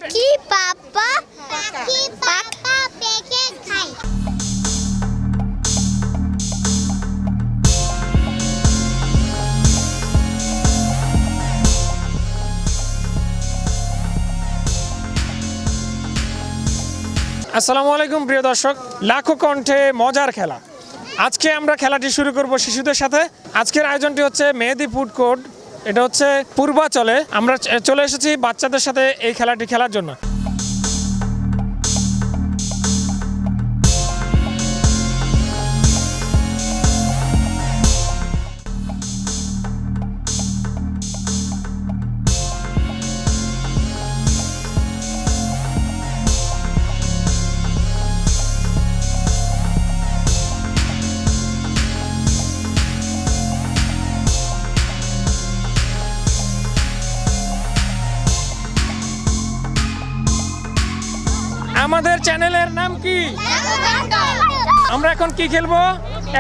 পাখি পাকা পেকে খায়। আসসালামু আলাইকুম প্রিয় দর্শক, লাখো কণ্ঠে মজার খেলা। আজকে আমরা খেলাটি শুরু করব শিশুদের সাথে। আজকের আয়োজনটি হচ্ছে মেহেদি ফুড কোর্ট, এটা হচ্ছে পূর্বাচলে। আমরা চলে এসেছি বাচ্চাদের সাথে এই খেলাটি খেলার জন্য। আমাদের চ্যানেলের নাম কি? আমরা এখন কি খেলবো?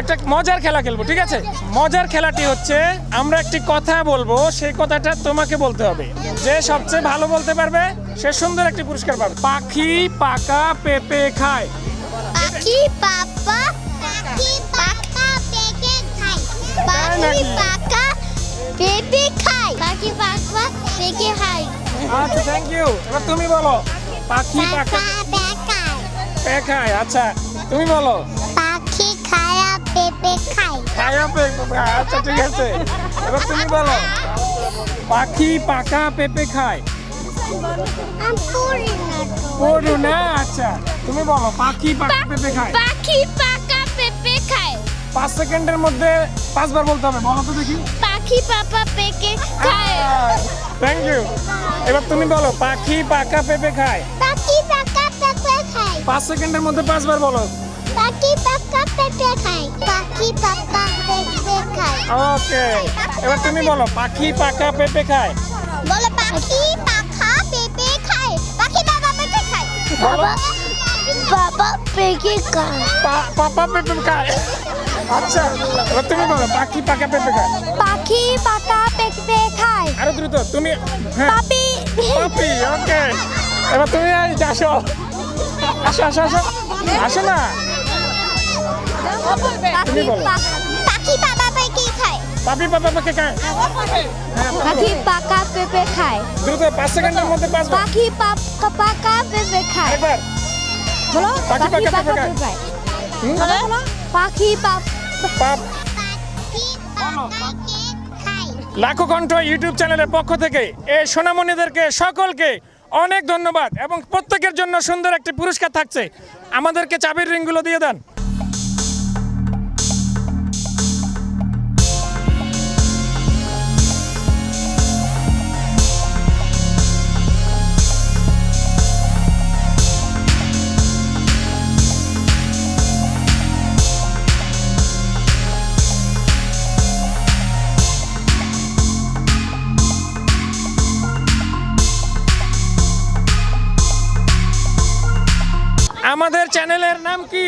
একটা মজার খেলা খেলবো, ঠিক আছে? মজার খেলাটি হচ্ছে আমরা একটি কথা বলবো, সেই কথাটা তোমাকে বলতে হবে। যে সবচেয়ে ভালো বলতে পারবে সে সুন্দর একটি পুরস্কার পাবে। পাখি পাকা পেঁপে খায়। পাখি পাকা পেকে খায়। পাখি পাকা পেঁপে খায়। পাখি পাকা পেকে খায়। আচ্ছা, থ্যাংক ইউ। এবার তুমি বলো। পাখি পাকা পেঁপে খায়। আচ্ছা, তুমি বলো। পাখি খায়া পেঁপে খায়। খায়া পেঁপে খায়। আচ্ছা, ঠিক আছে। এবার তুমি বলো। পাখি পাকা পেঁপে খায়। পড়ু না। আচ্ছা, তুমি বলো। পাখি পাকা পেঁপে খায়। পাখি পাকা পেঁপে খায়। 5 সেকেন্ডের মধ্যে 5 বার বলতে হবে। বলো তো দেখি। পাখি পাকা পেঁপে খায়। Thank you. এবার তুমি বলো। পাখি পাকা পেঁপে খায়। পাখি পাকা পেঁপে খায়। 5 সেকেন্ডের মধ্যে 5 বার বলো। পাখি পাকা পেঁপে খায়। পাখি পাকা পেঁপে খায়। ওকে, এবার তুমি বলো। পাখি পাকা পেঁপে খায়। বলো পাখি পাকা পেঁপে খায়। পাখি পাকা পেঁপে খায়। বলো। বাবা পেঁপে খায়। পাপা পেঁপে খায়। আচ্ছা, এবার তুমি বলো। পাখি পাকা পেঁপে খায়। পাখি পাকা পেঁপে খায়। আরো দ্রুত তুমি। হ্যাঁ, পাপি পাপি। ওকে, এবার তুমি আসো আসো আসো আসো আসো না। তুমি বলো। পাখি পাকা পেঁপে খায়। পাপি পাপা পেঁপে খায়। হ্যাঁ, পাখি পাকা পেঁপে খায়। দ্রুত 5 সেকেন্ডের মধ্যে 5 বার। পাখি পাকা পেঁপে খায়। একবার। বলো পাখি পাকা পেঁপে খায়। হুম? পাখি পাপ। লাখো কণ্ঠ ইউটিউব চ্যানেলের পক্ষ থেকে এই সোনামণিদেরকে সকলকে অনেক ধন্যবাদ, এবং প্রত্যেকের জন্য সুন্দর একটি পুরস্কার থাকছে। আমাদেরকে চাবির রিংগুলো দিয়ে দেন। আমাদের চ্যানেলের নাম কি?